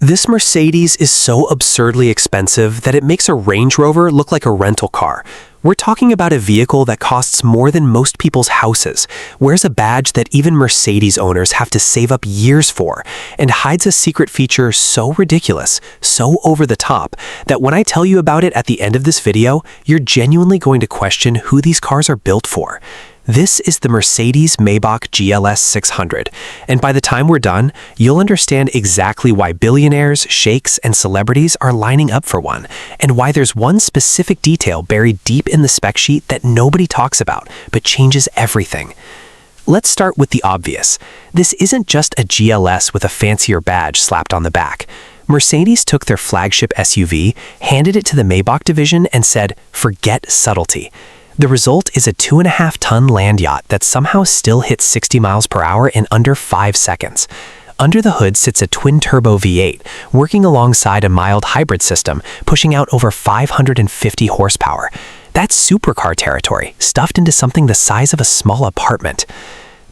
This Mercedes is so absurdly expensive that it makes a Range Rover look like a rental car. We're talking about a vehicle that costs more than most people's houses, wears a badge that even Mercedes owners have to save up years for, and hides a secret feature so ridiculous, so over the top, that when I tell you about it at the end of this video, you're genuinely going to question who these cars are built for. This is the Mercedes-Maybach GLS 600, and by the time we're done, you'll understand exactly why billionaires, sheikhs, and celebrities are lining up for one, and why there's one specific detail buried deep in the spec sheet that nobody talks about, but changes everything. Let's start with the obvious. This isn't just a GLS with a fancier badge slapped on the back. Mercedes took their flagship SUV, handed it to the Maybach division, and said, "Forget subtlety." The result is a 2.5-ton land yacht that somehow still hits 60 miles per hour in under 5 seconds. Under the hood sits a twin-turbo V8, working alongside a mild hybrid system, pushing out over 550 horsepower. That's supercar territory, stuffed into something the size of a small apartment.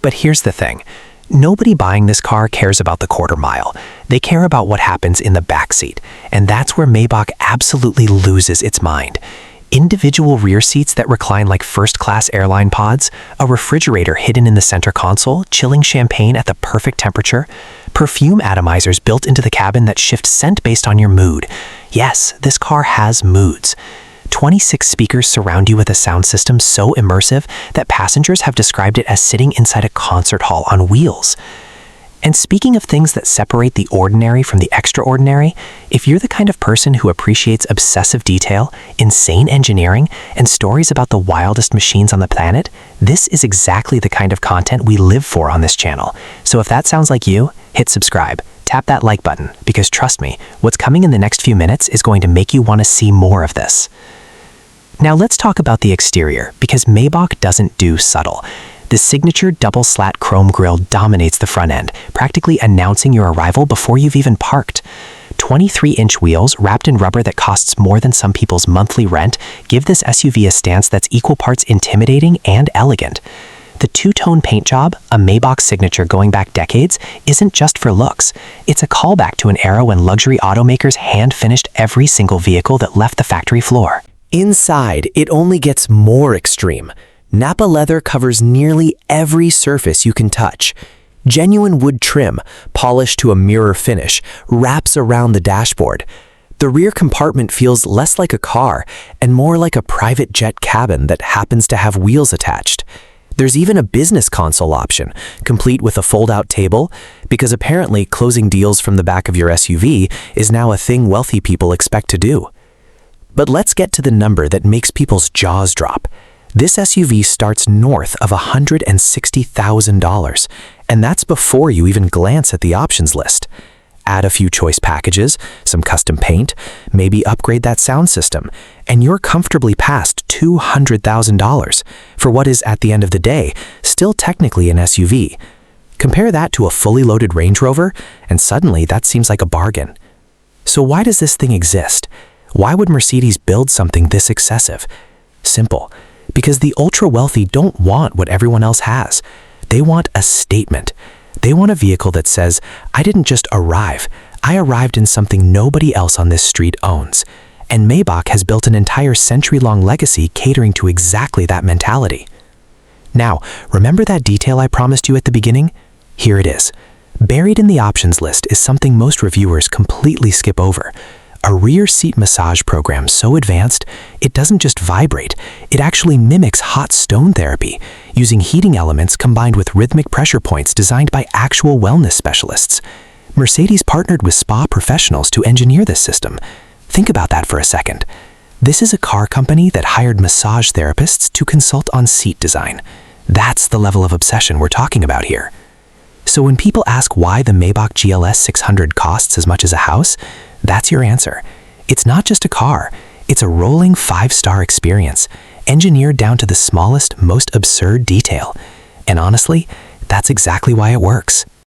But here's the thing. Nobody buying this car cares about the quarter mile. They care about what happens in the backseat, and that's where Maybach absolutely loses its mind. Individual rear seats that recline like first-class airline pods, a refrigerator hidden in the center console, chilling champagne at the perfect temperature, perfume atomizers built into the cabin that shift scent based on your mood. Yes, this car has moods. 26 speakers surround you with a sound system so immersive that passengers have described it as sitting inside a concert hall on wheels. And speaking of things that separate the ordinary from the extraordinary, if you're the kind of person who appreciates obsessive detail, insane engineering, and stories about the wildest machines on the planet, this is exactly the kind of content we live for on this channel. So if that sounds like you, hit subscribe, tap that like button, because trust me, what's coming in the next few minutes is going to make you want to see more of this. Now let's talk about the exterior, because Maybach doesn't do subtle. The signature double-slat chrome grille dominates the front end, practically announcing your arrival before you've even parked. 23-inch wheels wrapped in rubber that costs more than some people's monthly rent give this SUV a stance that's equal parts intimidating and elegant. The two-tone paint job, a Maybach signature going back decades, isn't just for looks. It's a callback to an era when luxury automakers hand-finished every single vehicle that left the factory floor. Inside, it only gets more extreme. Nappa leather covers nearly every surface you can touch. Genuine wood trim, polished to a mirror finish, wraps around the dashboard. The rear compartment feels less like a car and more like a private jet cabin that happens to have wheels attached. There's even a business console option, complete with a fold-out table, because apparently closing deals from the back of your SUV is now a thing wealthy people expect to do. But let's get to the number that makes people's jaws drop. This SUV starts north of $160,000, and that's before you even glance at the options list. Add a few choice packages, some custom paint, maybe upgrade that sound system, and you're comfortably past $200,000 for what is, at the end of the day, still technically an SUV. Compare that to a fully loaded Range Rover, and suddenly that seems like a bargain. So why does this thing exist? Why would Mercedes build something this excessive? Simple. Because the ultra-wealthy don't want what everyone else has. They want a statement. They want a vehicle that says, I didn't just arrive, I arrived in something nobody else on this street owns. And Maybach has built an entire century-long legacy catering to exactly that mentality. Now, remember that detail I promised you at the beginning? Here it is. Buried in the options list is something most reviewers completely skip over. A rear seat massage program so advanced, it doesn't just vibrate, it actually mimics hot stone therapy, using heating elements combined with rhythmic pressure points designed by actual wellness specialists. Mercedes partnered with spa professionals to engineer this system. Think about that for a second. This is a car company that hired massage therapists to consult on seat design. That's the level of obsession we're talking about here. So when people ask why the Maybach GLS 600 costs as much as a house, that's your answer. It's not just a car, it's a rolling 5-star experience, engineered down to the smallest, most absurd detail. And honestly, that's exactly why it works.